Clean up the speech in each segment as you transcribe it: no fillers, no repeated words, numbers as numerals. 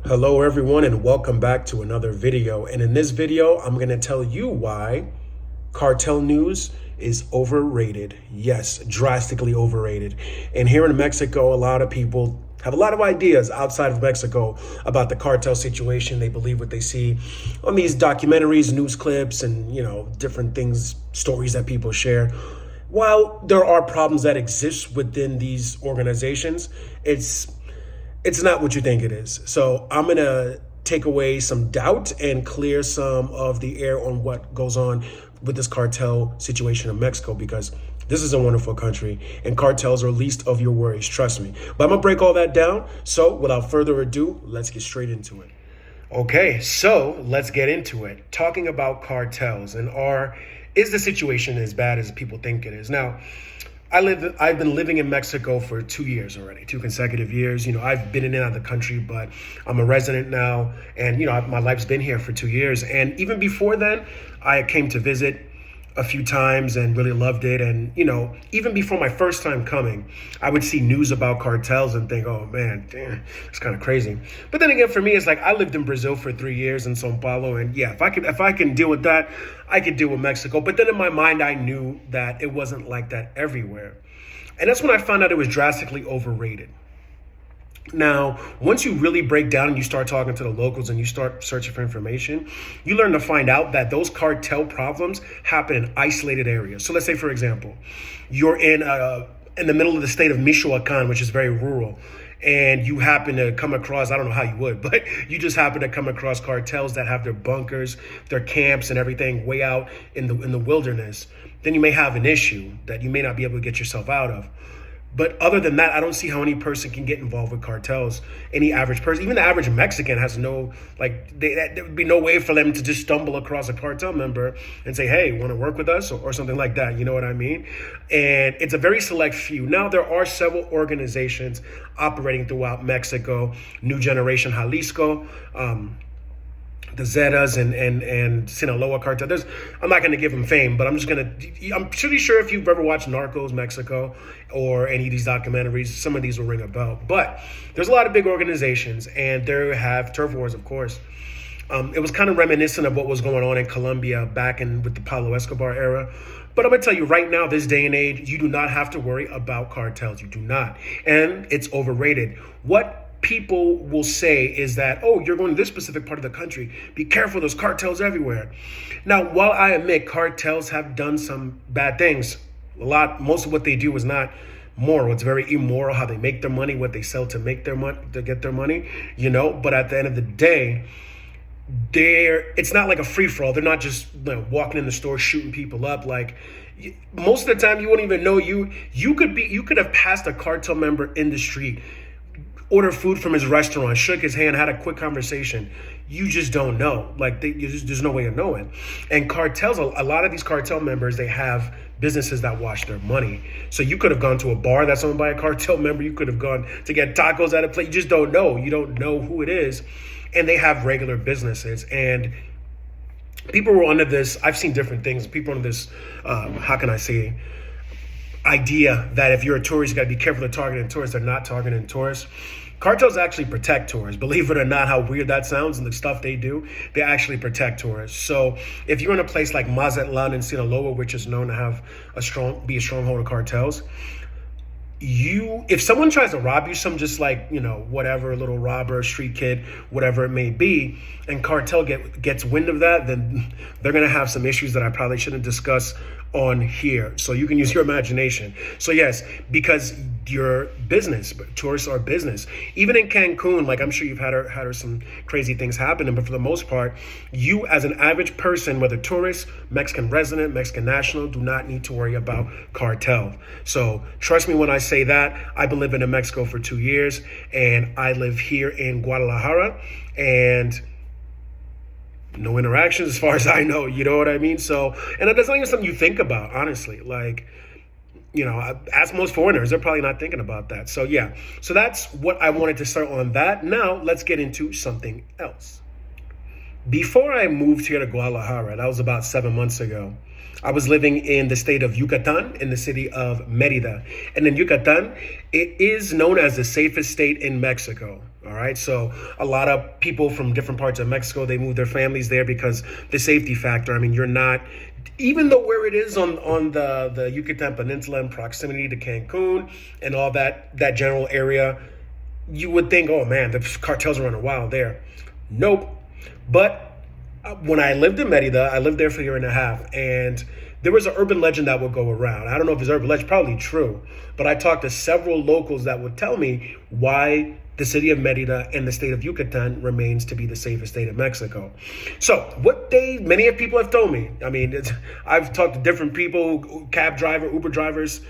Hello everyone and welcome back to another video. And in this video, I'm going to tell you why cartel news is overrated. Yes, drastically overrated. And here in Mexico, a lot of people have a lot of ideas outside of Mexico about the cartel situation. They believe what they see on these documentaries, news clips, and different things, stories that people share. While there are problems that exist within these organizations, it's not what you think it is. So I'm going to take away some doubt and clear some of the air on what goes on with this cartel situation in Mexico, because this is a wonderful country and cartels are least of your worries, trust me. But I'm going to break all that down. So without further ado, let's get straight into it. Okay, so let's get into it. Talking about cartels and is the situation as bad as people think it is? Now, I've been living in Mexico for 2 years already, 2 consecutive years. I've been in and out of the country, but I'm a resident now. And, my life's been here for 2 years. And even before then, I came to visit a few times and really loved it. And, even before my first time coming, I would see news about cartels and think, oh man, damn, it's kind of crazy. But then again, for me, it's like I lived in Brazil for 3 years in Sao Paulo. And yeah, if I can deal with that, I could deal with Mexico. But then in my mind, I knew that it wasn't like that everywhere. And that's when I found out it was drastically overrated. Now, once you really break down and you start talking to the locals and you start searching for information, you learn to find out that those cartel problems happen in isolated areas. So let's say, for example, you're in the middle of the state of Michoacan, which is very rural, and you happen to come across, I don't know how you would, but you just happen to come across cartels that have their bunkers, their camps and everything way out in the wilderness. Then you may have an issue that you may not be able to get yourself out of. But other than that, I don't see how any person can get involved with cartels. Any average person, even the average Mexican has there would be no way for them to just stumble across a cartel member and say, hey, want to work with us or something like that. You know what I mean? And it's a very select few. Now, there are several organizations operating throughout Mexico, New Generation Jalisco, the Zetas and Sinaloa cartel. I'm not going to give them fame, but I'm pretty sure if you've ever watched Narcos Mexico or any of these documentaries, some of these will ring a bell. But there's a lot of big organizations, and they have turf wars, of course. It was kind of reminiscent of what was going on in Colombia with the Pablo Escobar era. But I'm going to tell you right now, this day and age, you do not have to worry about cartels. You do not. And it's overrated. What people will say is that, oh, you're going to this specific part of the country, be careful, there's cartels everywhere. Now, while I admit cartels have done some bad things, most of what they do is not moral. It's very immoral how they make their money, what they sell to make their money, to get their money, but at the end of the day, it's not like a free-for-all. They're not just walking in the store shooting people up. Like, most of the time you won't even know you could have passed a cartel member in the street, order food from his restaurant, shook his hand, had a quick conversation. You just don't know. Like, there's no way of knowing. And cartels, a lot of these cartel members, they have businesses that wash their money. So you could have gone to a bar that's owned by a cartel member. You could have gone to get tacos at a place. You just don't know. You don't know who it is. And they have regular businesses. And people were under this, I've seen different things. People under this, how can I say, idea that if you're a tourist, you got to be careful of targeting tourists. They're not targeting tourists. Cartels actually protect tourists. Believe it or not, how weird that sounds, and the stuff they do, they actually protect tourists. So if you're in a place like Mazatlan and Sinaloa, which is known to have be a stronghold of cartels, if someone tries to rob you, some just whatever, little robber, street kid, whatever it may be, and cartel gets wind of that, then they're going to have some issues that I probably shouldn't discuss on here. So you can use your imagination. So yes, because your business, but tourists are business. Even in Cancun, I'm sure you've had some crazy things happening, but for the most part, you as an average person, whether tourist, Mexican resident, Mexican national, do not need to worry about cartel. So trust me when I say that. I've been living in Mexico for 2 years, and I live here in Guadalajara, and no interactions as far as I know, you know what I mean? So, and that's not even something you think about, honestly. Ask most foreigners, they're probably not thinking about that. So yeah, so that's what I wanted to start on that. Now let's get into something else. Before I moved here to Guadalajara, that was about 7 months ago, I was living in the state of Yucatan, in the city of Merida. And in Yucatan, it is known as the safest state in Mexico. All right. So a lot of people from different parts of Mexico, they move their families there because the safety factor. I mean, you're not, even though where it is on the Yucatan Peninsula in proximity to Cancun and all that general area, you would think, oh man, the cartels are running wild there. Nope. But when I lived in Merida, I lived there for a year and a half, and there was an urban legend that would go around. I don't know if it's urban legend, probably true, but I talked to several locals that would tell me why the city of Merida and the state of Yucatan remains to be the safest state in Mexico. So many of people have told me, I mean, I've talked to different people, cab driver, Uber drivers,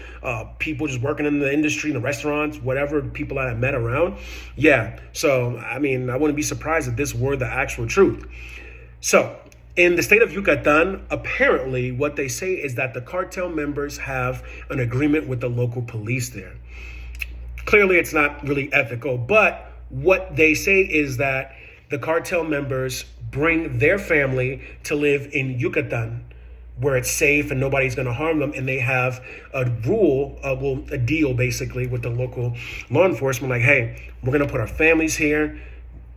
people just working in the industry, in the restaurants, whatever, people that I met around. Yeah, so, I mean, I wouldn't be surprised if this were the actual truth. So, in the state of Yucatan, apparently what they say is that the cartel members have an agreement with the local police there. Clearly, it's not really ethical, but what they say is that the cartel members bring their family to live in Yucatan, where it's safe and nobody's going to harm them. And they have a rule, a deal basically with the local law enforcement, like, hey, we're going to put our families here.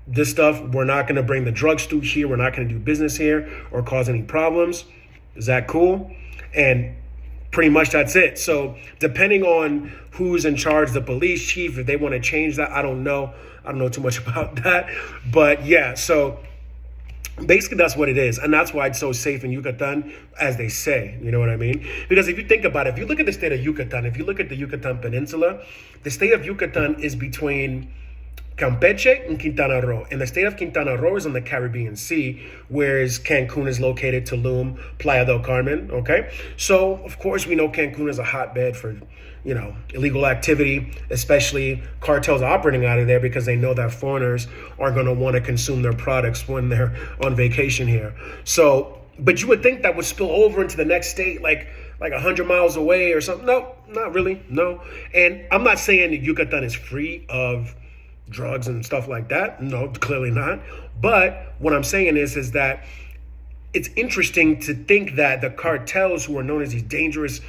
This stuff, we're not going to bring the drugs through here. We're not going to do business here or cause any problems. Is that cool? And pretty much that's it. So depending on who's in charge, the police chief, if they want to change that, I don't know. I don't know too much about that. But yeah, so basically that's what it is. And that's why it's so safe in Yucatan, as they say. You know what I mean? Because if you think about it, if you look at the state of Yucatan, if you look at the Yucatan Peninsula, the state of Yucatan is between Campeche and Quintana Roo. And the state of Quintana Roo is on the Caribbean Sea, whereas Cancun is located, Tulum, Playa del Carmen, okay? So, of course, we know Cancun is a hotbed for, illegal activity, especially cartels operating out of there because they know that foreigners are going to want to consume their products when they're on vacation here. So, but you would think that would spill over into the next state, like 100 miles away or something. No, not really, no. And I'm not saying that Yucatan is free of drugs and stuff like that. No, clearly not. But what I'm saying is that it's interesting to think that the cartels, who are known as these dangerous,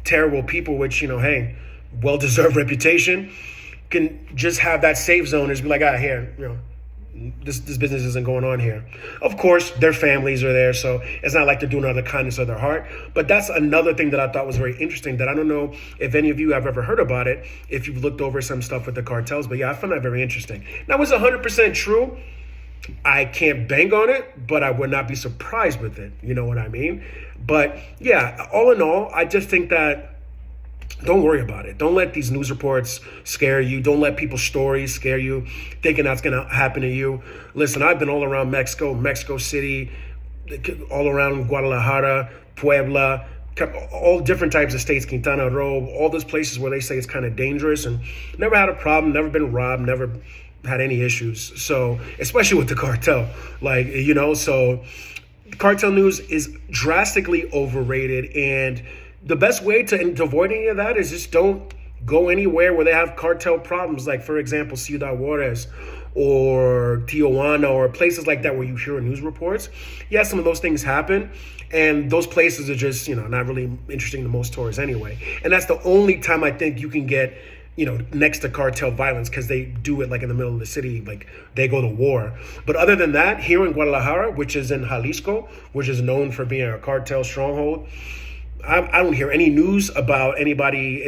terrible people, which, hey, well-deserved reputation, can just have that safe zone and be like, here, this business isn't going on here. Of course, their families are there, so it's not like they're doing it out of the kindness of their heart. But that's another thing that I thought was very interesting, that I don't know if any of you have ever heard about it, if you've looked over some stuff with the cartels. But yeah, I found that very interesting. Now, was 100% true? I can't bang on it, but I would not be surprised with it. You know what I mean? But yeah, all in all, I just think that don't worry about it. Don't let these news reports scare you. Don't let people's stories scare you, thinking that's going to happen to you. Listen, I've been all around Mexico City, all around Guadalajara, Puebla, all different types of states, Quintana Roo, all those places where they say it's kind of dangerous, and never had a problem, never been robbed, never had any issues. So, especially with the cartel, so cartel news is drastically overrated, and the best way to avoid any of that is just don't go anywhere where they have cartel problems. Like, for example, Ciudad Juarez or Tijuana or places like that where you hear news reports. Yeah, some of those things happen. And those places are just, not really interesting to most tourists anyway. And that's the only time I think you can get, next to cartel violence, because they do it like in the middle of the city, like they go to war. But other than that, here in Guadalajara, which is in Jalisco, which is known for being a cartel stronghold, I don't hear any news about anybody,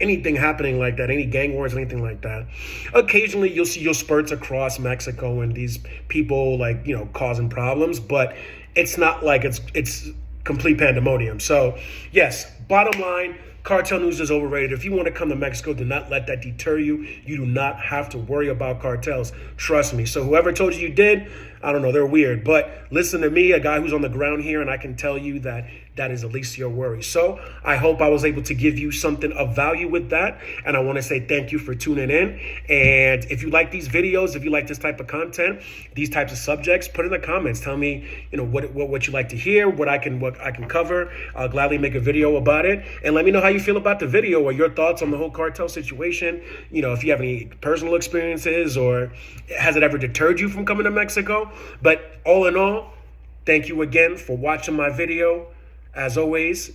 anything happening like that, any gang wars, anything like that. Occasionally, you'll see your spurts across Mexico and these people causing problems, but it's not like it's complete pandemonium. So, yes, bottom line, cartel news is overrated. If you want to come to Mexico, do not let that deter you. You do not have to worry about cartels. Trust me. So whoever told you did, I don't know, they're weird. But listen to me, a guy who's on the ground here, and I can tell you that that is the least of your worries. So I hope I was able to give you something of value with that. And I want to say thank you for tuning in. And if you like these videos, if you like this type of content, these types of subjects, put in the comments. Tell me, what you like to hear, what I can cover. I'll gladly make a video about it. And let me know how you feel about the video or your thoughts on the whole cartel situation. If you have any personal experiences, or has it ever deterred you from coming to Mexico? But all in all, thank you again for watching my video. As always,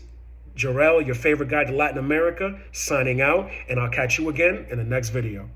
Jarell, your favorite guide to Latin America, signing out, and I'll catch you again in the next video.